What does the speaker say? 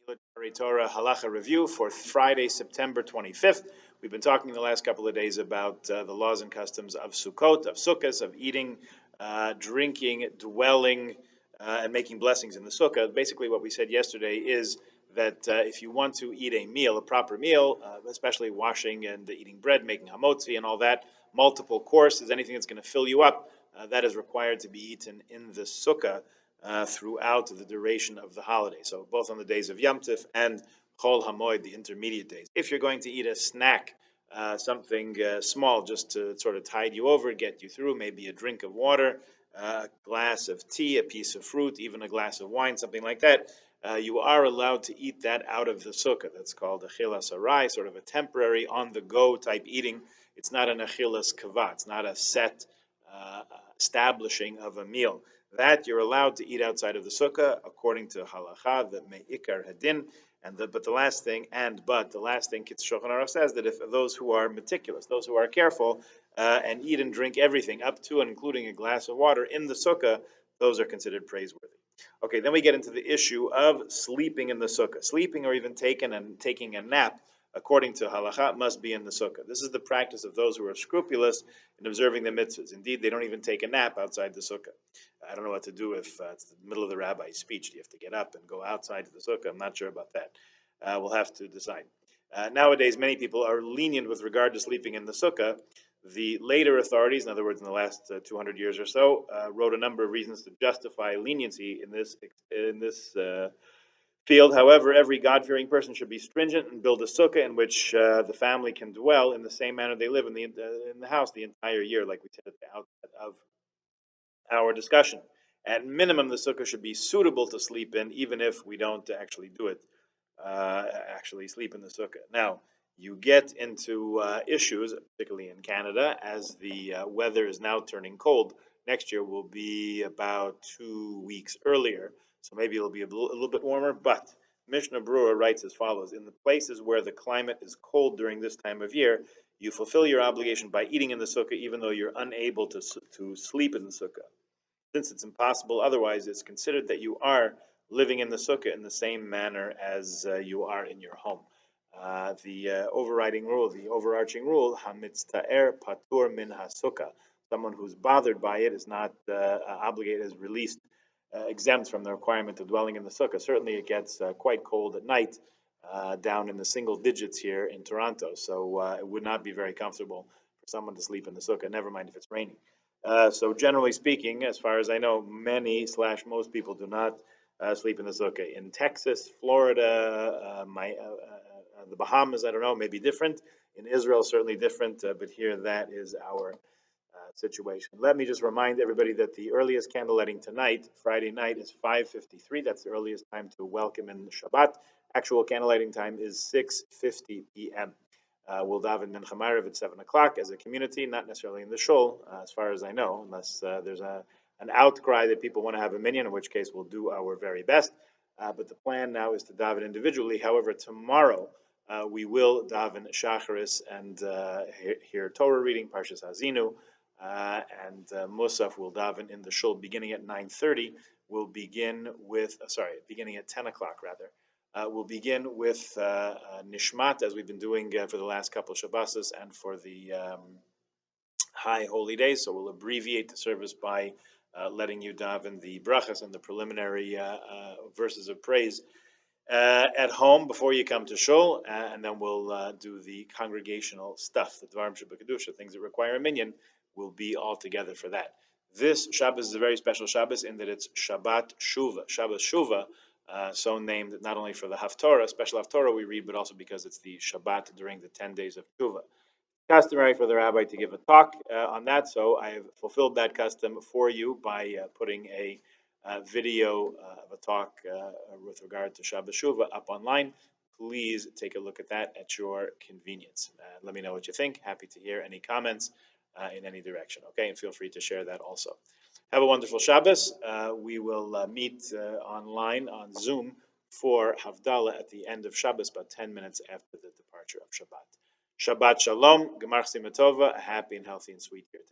Military Torah Halacha review for Friday, September 25th. We've been talking the last couple of days about the laws and customs of Sukkot, of Sukkahs, of eating, drinking, dwelling, and making blessings in the Sukkah. Basically, what we said yesterday is that if you want to eat a meal, a proper meal, especially washing and eating bread, making hamotzi and all that, multiple courses, anything that's going to fill you up, that is required to be eaten in the Sukkah throughout the duration of the holiday. So both on the days of Yom Tif and Chol Hamoed, the intermediate days. If you're going to eat a snack, something small just to sort of tide you over, get you through, maybe a drink of water, a glass of tea, a piece of fruit, even a glass of wine, something like that, you are allowed to eat that out of the sukkah. That's called achilas arai, sort of a temporary, on-the-go type eating. It's not an achilas kava. It's not a set establishing of a meal. That you're allowed to eat outside of the sukkah according to halacha, the me'ikar hadin. But the last thing, Kitzur Shulchan Aruch says that if those who are meticulous, those who are careful, and eat and drink everything up to and including a glass of water in the sukkah, those are considered praiseworthy. Okay, then we get into the issue of sleeping in the sukkah. Sleeping or even taking a nap, according to halacha, must be in the sukkah. This is the practice of those who are scrupulous in observing the mitzvahs. Indeed, they don't even take a nap outside the sukkah. I don't know what to do if it's the middle of the rabbi's speech. Do you have to get up and go outside to the sukkah? I'm not sure about that. We'll have to decide. Nowadays, many people are lenient with regard to sleeping in the sukkah. The later authorities, in other words, in the last 200 years or so, wrote a number of reasons to justify leniency in this field. However, every God-fearing person should be stringent and build a sukkah in which the family can dwell in the same manner they live in the house the entire year, like we said at the outset of our discussion. At minimum, the sukkah should be suitable to sleep in, even if we don't actually do it, actually sleep in the sukkah. Now, you get into issues, particularly in Canada, as the weather is now turning cold. Next year will be about 2 weeks earlier, so maybe it'll be a little bit warmer. But Mishnah Berurah writes as follows: in the places where the climate is cold during this time of year, you fulfill your obligation by eating in the sukkah, even though you're unable to sleep in the sukkah. Since it's impossible otherwise, it's considered that you are living in the sukkah in the same manner as you are in your home. The overriding rule, the overarching rule, hamitztaer patur min hasukkah. Someone who's bothered by it is not obligated, is released, exempt from the requirement of dwelling in the sukkah. Certainly, it gets quite cold at night, down in the single digits here in Toronto. So it would not be very comfortable for someone to sleep in the sukkah. Never mind if it's raining. So generally speaking, as far as I know, most people do not sleep in the sukkah. In Texas, Florida, the Bahamas, I don't know, maybe different. In Israel, certainly different, but here that is our situation. Let me just remind everybody that the earliest candle lighting tonight, Friday night, is 5:53. That's the earliest time to welcome in Shabbat. Actual candle lighting time is 6:50 p.m. We'll daven Mincha Ma'ariv at 7 o'clock as a community, not necessarily in the shul, as far as I know, unless there's an outcry that people want to have a minyan, in which case we'll do our very best. But the plan now is to daven individually. However, tomorrow we will daven Shacharis and hear Torah reading, Parshas Hazinu, and Musaf will daven in the shul beginning at 9:30. We'll begin with, beginning at 10 o'clock rather. We'll begin with Nishmat, as we've been doing for the last couple of Shabbosos and for the high holy days. So we'll abbreviate the service by letting you daven the brachas and the preliminary verses of praise at home before you come to shul, and then we'll do the congregational stuff, the Dvarim Shebekadusha, things that require a minyan. Will be all together for that. This Shabbos is a very special Shabbos in that it's Shabbat Shuvah, Shabbos Shuvah, so named not only for the Haftorah, special Haftorah we read, but also because it's the Shabbat during the 10 days of Shuvah. Customary for the rabbi to give a talk on that, so I have fulfilled that custom for you by putting a video of a talk with regard to Shabbos Shuvah up online. Please take a look at that at your convenience. Let me know what you think. Happy to hear any comments in any direction. Okay, and feel free to share that also. Have a wonderful Shabbos. We will meet online on Zoom for Havdalah at the end of Shabbos, about 10 minutes after the departure of Shabbat. Shabbat Shalom, Gemar Simatova, a happy and healthy and sweet year.